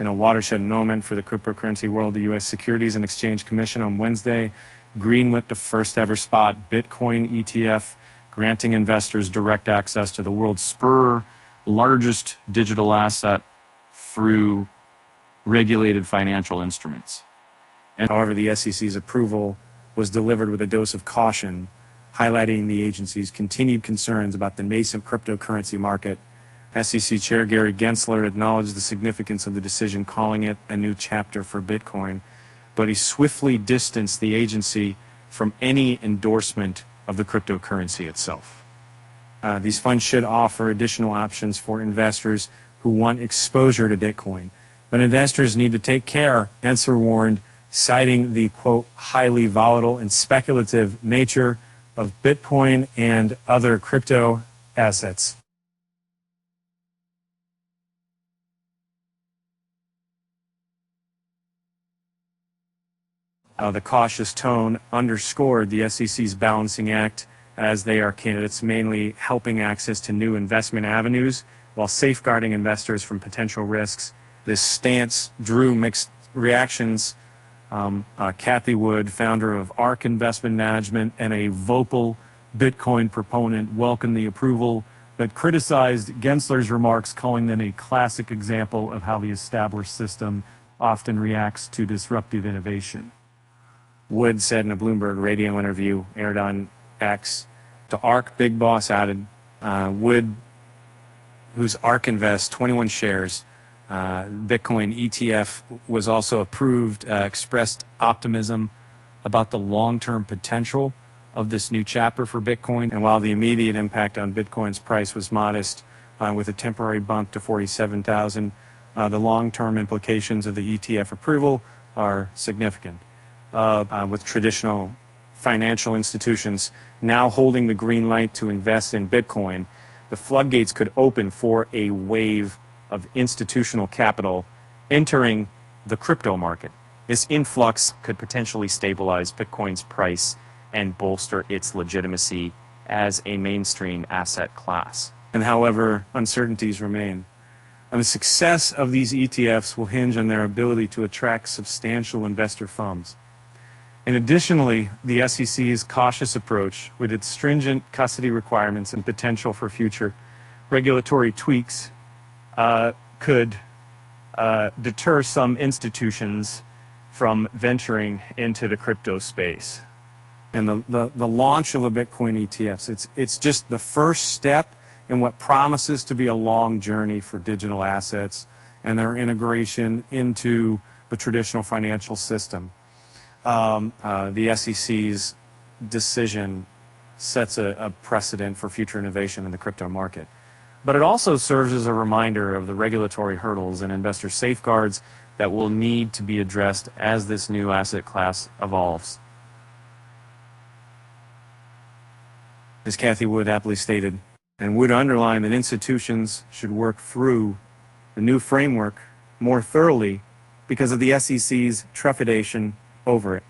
In a watershed moment for the cryptocurrency world, the U.S. Securities and Exchange Commission on Wednesday greenlit the first ever spot Bitcoin ETF, granting investors direct access to the world's largest digital asset through regulated financial instruments. And however, the SEC's approval was delivered with a dose of caution, highlighting the agency's continued concerns about the nascent cryptocurrency market. SEC Chair Gary Gensler acknowledged the significance of the decision, calling it a new chapter for Bitcoin, but he swiftly distanced the agency from any endorsement of the cryptocurrency itself. These funds should offer additional options for investors who want exposure to Bitcoin, but investors need to take care, Gensler warned, citing the, quote, highly volatile and speculative nature of Bitcoin and other crypto assets. The cautious tone underscored the SEC's balancing act, as they are candidates mainly helping access to new investment avenues while safeguarding investors from potential risks. This stance drew mixed reactions. Cathie Wood, founder of ARK Investment Management and a vocal Bitcoin proponent, welcomed the approval, but criticized Gensler's remarks, calling them a classic example of how the established system often reacts to disruptive innovation. Wood said in a Bloomberg radio interview aired on X, to ARK, Big Boss added, Wood, whose ARK invests 21 shares, Bitcoin ETF was also approved, expressed optimism about the long-term potential of this new chapter for Bitcoin. And while the immediate impact on Bitcoin's price was modest, with a temporary bump to 47,000, the long-term implications of the ETF approval are significant. With traditional financial institutions now holding the green light to invest in Bitcoin, the floodgates could open for a wave of institutional capital entering the crypto market. This influx could potentially stabilize Bitcoin's price and bolster its legitimacy as a mainstream asset class. And however, uncertainties remain. And the success of these ETFs will hinge on their ability to attract substantial investor funds. And additionally, the SEC's cautious approach, with its stringent custody requirements and potential for future regulatory tweaks, could deter some institutions from venturing into the crypto space. And the launch of a Bitcoin ETFs, it's just the first step in what promises to be a long journey for digital assets and their integration into the traditional financial system. The SEC's decision sets a precedent for future innovation in the crypto market. But it also serves as a reminder of the regulatory hurdles and investor safeguards that will need to be addressed as this new asset class evolves. As Cathie Wood aptly stated, and would underline that institutions should work through the new framework more thoroughly because of the SEC's trepidation over it.